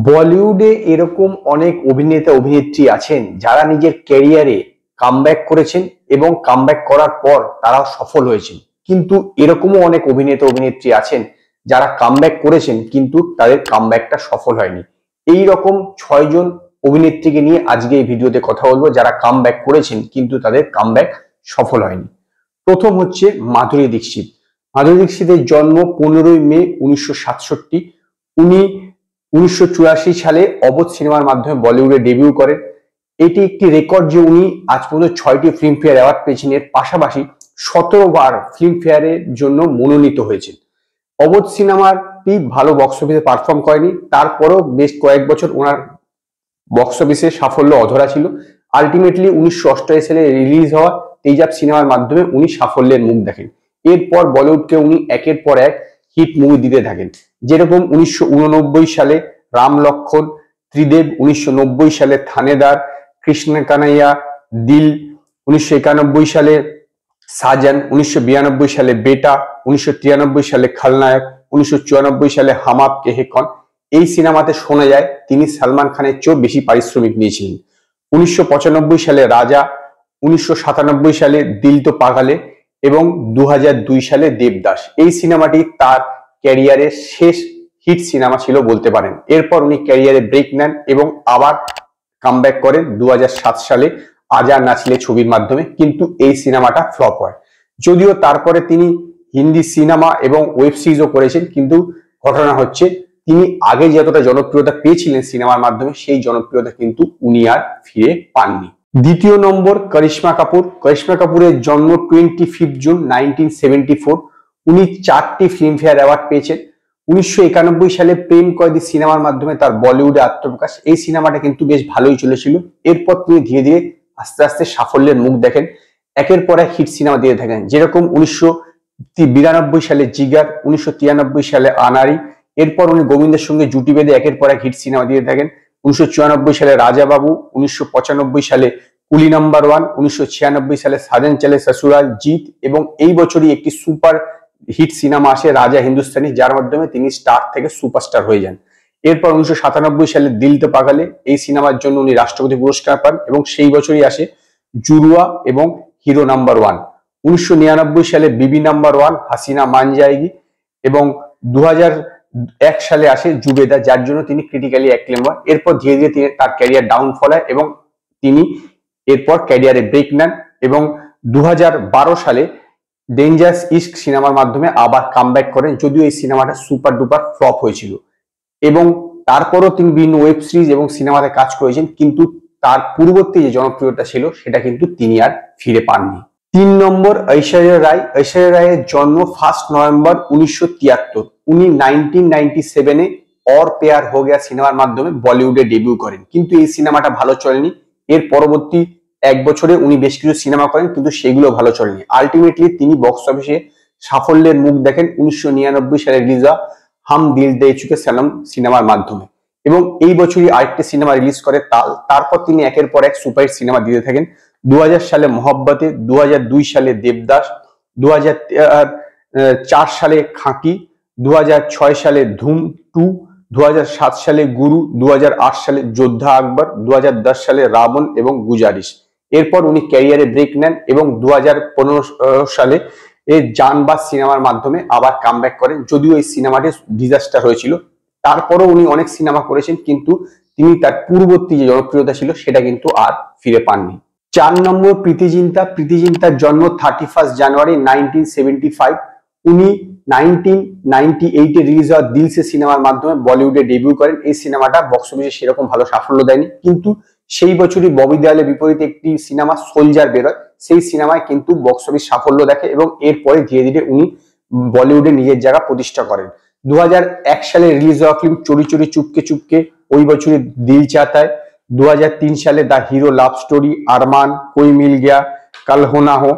বলিউডে এরকম অনেক অভিনেতা অভিনেত্রী আছেন যারা নিজের ক্যারিয়ারে কামব্যাক করেছেন এবং কামব্যাক করার পর তারা সফল হয়েছেন। কিন্তু এরকমও অনেক অভিনেতা অভিনেত্রী আছেন যারা কামব্যাক করেছেন কিন্তু তাদের কামব্যাকটা সফল হয়নি। এই রকম 6 জন অভিনেত্রীকে নিয়ে আজকে এই ভিডিওতে কথা বলবো যারা কামব্যাক করেছেন কিন্তু তাদের কামব্যাক সফল হয়নি। প্রথম হচ্ছে মাধুরী দীক্ষিত। মাধুরী দীক্ষিতের জন্ম 15ই মে 1967। উনি 1984 সালে অবধ সিনেমার মাধ্যমে বলিউডে ডেবিউ করেন। এটি একটি রেকর্ড যে উনি আজ পর্যন্ত 6টি ফিল্মফেয়ার অ্যাওয়ার্ড পেয়েছেন, এর পাশাপাশি 17বার ফিল্মফেয়ারের জন্য মনোনীত হয়েছেন। অবধ সিনেমাটি ভালো বক্স অফিসে পারফর্ম করেনি, তারপরও বেশ কয়েক বছর ওনার বক্স অফিসে সাফল্য অধরা ছিল। আলটিমেটলি 1988 সালে রিলিজ হওয়া তেজাব সিনেমার মাধ্যমে উনি সাফল্যের মুখ দেখেন। এরপর বলিউডকে উনি একের পর এক হিট মুভি দিতে থাকেন, যেরকম 1989 সালে রাম লক্ষণ, ত্রিদেব, 1990 সালে থানেদার, কৃষ্ণ কানাইয়া, দিল, 1991 সালে সাজান, 1992 সালে বেটা, 1993 সালে খলনায়ক, 1994 সালে হাম আপকে হে কौन। এই সিনেমাতে শোনা যায় তিনি সালমান খানের চেয়েও বেশি পারিশ্রমিক নিয়েছিলেন। 1995 সালে রাজা, 1997 সালে দিল তো পাগলে এবং 2002 সালে দেবদাস। এই সিনেমাটি তার ক্যারিয়ারের শেষ হিট সিনেমা ছিল বলতে পারেন। এরপর উনি ক্যারিয়ারে ব্রেক নেন এবং আবার কামব্যাক করেন 2007 সালে আজার নাচলে ছবির মাধ্যমে, কিন্তু এই সিনেমাটা ফ্লপ হয়। যদিও তারপরে তিনি হিন্দি সিনেমা এবং ওয়েব সিরিজও করেছেন, কিন্তু ঘটনা হচ্ছে তিনি আগে যতটা জনপ্রিয়তা পেয়েছিলেন সিনেমার মাধ্যমে সেই জনপ্রিয়তা কিন্তু উনি আর ফিরে পাননি। দ্বিতীয় নম্বর করিশ্মা কাপুর। করিশ্মা কাপুরের জন্ম 25 জুন 1974। উনি 4টি ফিল্মফেয়ার অ্যাওয়ার্ড পেয়েছেন। 1991 সালে প্রেম কয়েদি সিনেমার মাধ্যমে তার বলিউডে আত্মপ্রকাশ। এই সিনেমাটা কিন্তু বেশ ভালোই চলেছিল। এরপর তিনি ধীরে ধীরে আস্তে আস্তে সাফল্যের মুখ দেখেন, একের পর এক হিট সিনেমা দিয়ে থাকেন, যেরকম 1992 সালে জিগার, 1993 সালে আনারি। এরপর উনি গোবিন্দের সঙ্গে জুটি বেঁধে একের পর এক হিট সিনেমা দিয়ে থাকেন। 1994 সালে রাজা বাবু, 1995 সালে কুলি নাম্বার 1, 1996 সালে সাজন চলে সসুরাল, জিত, এবং এই বছরই একটি সুপার হিট সিনেমা আসে রাজা হিন্দুস্তানি, যার মাধ্যমে তিনি স্টার থেকে সুপারস্টার হয়ে যান। এরপর 1997 সালে দিল তো পাগলে, এই সিনেমার জন্য উনি রাষ্ট্রপতি পুরস্কার পান এবং সেই বছরই আসে জুরুয়া এবং হিরো নাম্বার 1। 1999 সালে বিবি নাম্বার 1, হাসিনা মান যায়গি, এবং 2001 সালে আসে জুবেদা, যার জন্য তিনি ক্রিটিক্যালি অ্যাক্লেম হন। এরপর ধীরে ধীরে তার ক্যারিয়ার ডাউনফল হয় এবং তিনি এরপর ক্যারিয়ারে ব্রেক নেন এবং 2012 সালে ডেঞ্জারাস ইশক সিনেমার মাধ্যমে আবার কামব্যাক করেন, যদিও এই সিনেমাটা সুপার ডুপার ফ্লপ হয়েছিল। এবং তারপরও তিনি বিভিন্ন ওয়েব সিরিজ এবং সিনেমাতে কাজ করেছেন, কিন্তু তার পূর্ববর্তী যে জনপ্রিয়তা ছিল সেটা কিন্তু তিনি আর ফিরে পাননি। 3 নম্বর ঐশ্বরিয়া রায়। ঐশ্বরিয়া রায়ের জন্ম 1 নভেম্বর 1973। উনি 1997-এ और प्यार हो गया সিনেমার মাধ্যমে বলিউডে ডেবিউ করেন, কিন্তু এই সিনেমাটা ভালো চলেনি। এর পরবর্তী এক বছরে উনি বেশ কিছু সিনেমা করেন, কিন্তু সেগুলো ভালো চলেনি। আলটিমেটলি তিনি বক্স অফিসে সাফল্যের মুখ দেখেন 1999 সালে রিলিজ হওয়া হাম দিল দে চুকে সনম সিনেমার মাধ্যমে, এবং এই বছরই আরেকটি সিনেমা রিলিজ করে তাল। তারপর তিনি একের পর এক সুপারহিট সিনেমা দিতে থাকেন। 2000 সালে মোহব্বতে, 2002 সালে দেবদাস, 2004 সালে খাঁকি, 2006 সালে ধুম 2, 2007 সালে গুরু, 2008 সালে যোদ্ধা আকবর, 2010 সালে রাবণ এবং গুজারিশ। এরপর উনি ক্যারিয়ারে ব্রেক নেন এবং 2015 সালে জানবাজ সিনেমার মাধ্যমে আবার কামব্যাক করেন, যদিও এই সিনেমাটি ডিজাস্টার হয়েছিল। তারপরও উনি অনেক সিনেমা করেছেন, কিন্তু তিনি তার পূর্ববর্তী যে জনপ্রিয়তা ছিল সেটা কিন্তু আর ফিরে পাননি। 4 নম্বর প্রীতি জিন্টা। প্রীতি জিন্টার জন্ম 31 জানুয়ারি 1975। উনি 1998-এ রিলিজ হওয়া দিল সে সিনেমার মাধ্যমে বলিউডে ডেবিউ করেন। এই সিনেমাটা বক্স অফিসে সেরকম ভালো সাফল্য দেয়নি, কিন্তু সেই বছরই ববি দেওয়ালের বিপরীতে একটি সিনেমা সোলজার বেরোয়, সেই সিনেমায় কিন্তু বক্স অফিস সাফল্য দেখে এবং এরপরে ধীরে ধীরে উনি বলিউডে নিজের জায়গা প্রতিষ্ঠা করেন। 2001 সালে রিলিজ হওয়া ফিল্ম চোরি চোরি চুপকে চুপকে, ওই বছরই দিল চাহতা है। 2003 সালে the hero love story, Arman, কোই মিল গয়া, কাল হো না হো।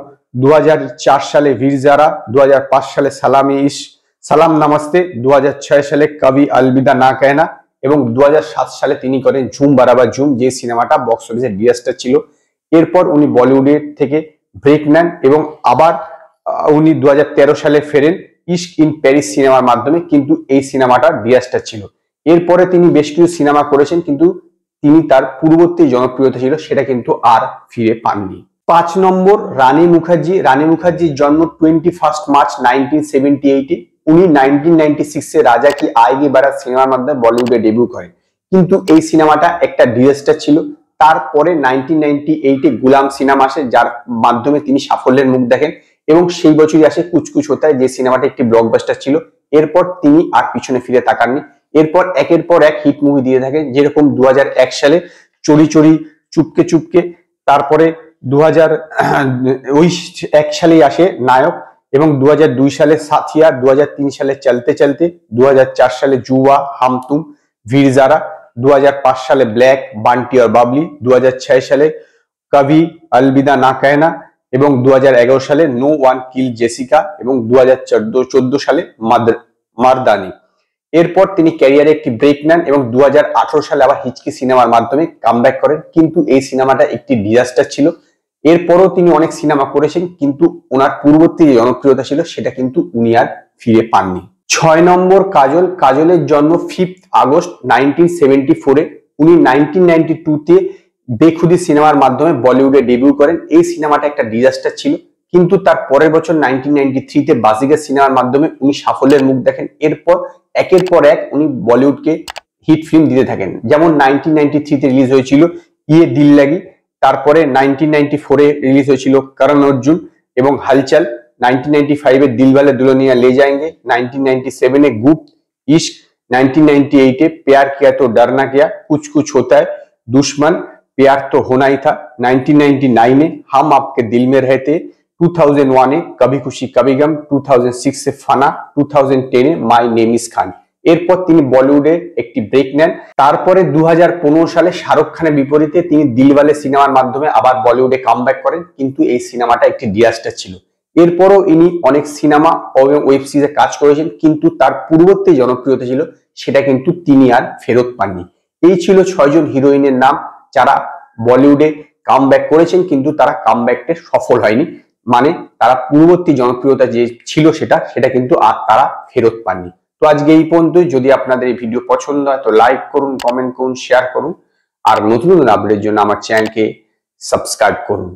2004 সালে বীর জারা, 2005 সালে সালামি ইশক, সালাম নমস্তে, 2006 সালে কবি अलविदा না कहना, এবং 2007 সালে তিনি করেন ঝুম বারাবার ঝুম, যে সিনেমাটা বক্স অফিসে ডিজাস্টার ছিল। এরপর উনি বলিউডের থেকে ব্রেক নেন এবং আবার উনি 2013 সালে ফেরেন ইশক ইন প্যারিস সিনেমার মাধ্যমে, কিন্তু এই সিনেমাটা ডিজাস্টার ছিল। এরপরে তিনি বেশ কিছু সিনেমা করেছেন, কিন্তু তিনি তার পূর্ববর্তী জনপ্রিয়তা ছিল সেটা কিন্তু আর ফিরে পাননি। 5 নম্বর রানী মুখার্জি। রানী মুখার্জির জন্ম 21 মার্চ 1978-এ। উনি 1996-এ রাজা কি আয়েগি বারাত সিনেমার মাধ্যমে বলিউডে ডেবিউ করেন, কিন্তু এই সিনেমাটা একটা ডিজাস্টার ছিল। তারপরে 1998-এ গুলাম সিনেমা আসে, যার মাধ্যমে তিনি সাফল্যের মুখ দেখেন, এবং সেই বছরই আসে কুছ কুছ হোতা হ্যায়, যে সিনেমাটা একটি ব্লকবাস্টার ছিল। এরপর তিনি আর পিছনে ফিরে তাকাননি। এরপর একের পর এক হিট মুভি দিয়ে থাকেন, যেরকম 2001 সালে চোরি চোরি চুপকে চুপকে, তারপরে 2001 সালেই আসে নায়ক, এবং 2002 সালে সাথিয়া, 2003 সালে চলতে চলতে, 2004 সালে জুয়া, হাম তুম, ভির জারা, 2005 সালে ব্ল্যাক, বান্টি और বাবলি, 2006 সালে কভি अलविदा না कहना, এবং 2011 সালে নো ওয়ান কিল জেসিকা, এবং 2014 সালে মারদানি। এরপর তিনি ক্যারিয়ারে একটি ব্রেক নেন এবং 2018 সালে আবার হিচকি সিনেমার মাধ্যমে কামব্যাক করেন, কিন্তু এই সিনেমাটা একটি ডিজাস্টার ছিল। এরপরও তিনি অনেক সিনেমা করেছেন, কিন্তু ওনার পূর্ববর্তী যে জনপ্রিয়তা ছিল সেটা কিন্তু উনি আর ফিরে পাননি। 6 নম্বর কাজল। কাজলের জন্ম 5 আগস্ট 1974-এ। উনি 1992-তে বেখুদি সিনেমার মাধ্যমে বলিউডে ডেবিউ করেন। এই সিনেমাটা একটা ডিজাস্টার ছিল, কিন্তু তার পরের বছর 1993-তে বাজিগার সিনেমার মাধ্যমে উনি সাফল্যের মুখ দেখেন। এরপর একের পর এক উনি বলিউডকে হিট ফিল্ম দিতে থাকেন, যেমন 1993-তে রিলিজ হয়েছিল ইয়ে দিল লাগি, তারপরে 1994-এ রিলিজ হয়েছিল করণ অর্জুন এবং হালচাল, 1995-এ দিলওয়ালে দুলহানিয়া লে जाएंगे, 1997-এ গুপ্ত ইश्क, 1998-এ प्यार किया तो डरना क्या, कुछ कुछ होता है, दुश्मन, प्यार तो होना ही था, 1999-এ हम आपके दिल में रहते, 2001-এ कभी खुशी कभी गम, 2006-এ ফানা, 2010-এ মাই নেম ইজ খান। এরপর তিনি বলিউডে একটি ব্রেক নেন। তারপরে 2015 সালে শাহরুখ খানের বিপরীতে তিনি দিলওয়ালে সিনেমার মাধ্যমে আবার বলিউডে কামব্যাক করেন, কিন্তু এই সিনেমাটা একটি ডিজাস্টার ছিল। এরপরও ইনি অনেক সিনেমা ও ওয়েব সিরিজে কাজ করেছেন, কিন্তু তার পূর্ববর্তী জনপ্রিয়তা ছিল সেটা কিন্তু তিনি আর ফেরত পাননি। এই ছিল 6 জন হিরোইনের নাম যারা বলিউডে কামব্যাক করেছেন, কিন্তু তারা কামব্যাকটা সফল হয়নি, মানে তারা পূর্ববর্তী জনপ্রিয়তা যে ছিল সেটা কিন্তু আর তারা ফেরত পাননি। তো আজকে এই পর্যন্তই। যদি আপনাদের এই ভিডিও পছন্দ হয় তো লাইক করুন, কমেন্ট করুন, শেয়ার করুন, আর নতুন নতুন আপডেটের জন্য আমার চ্যানেলকে সাবস্ক্রাইব করুন।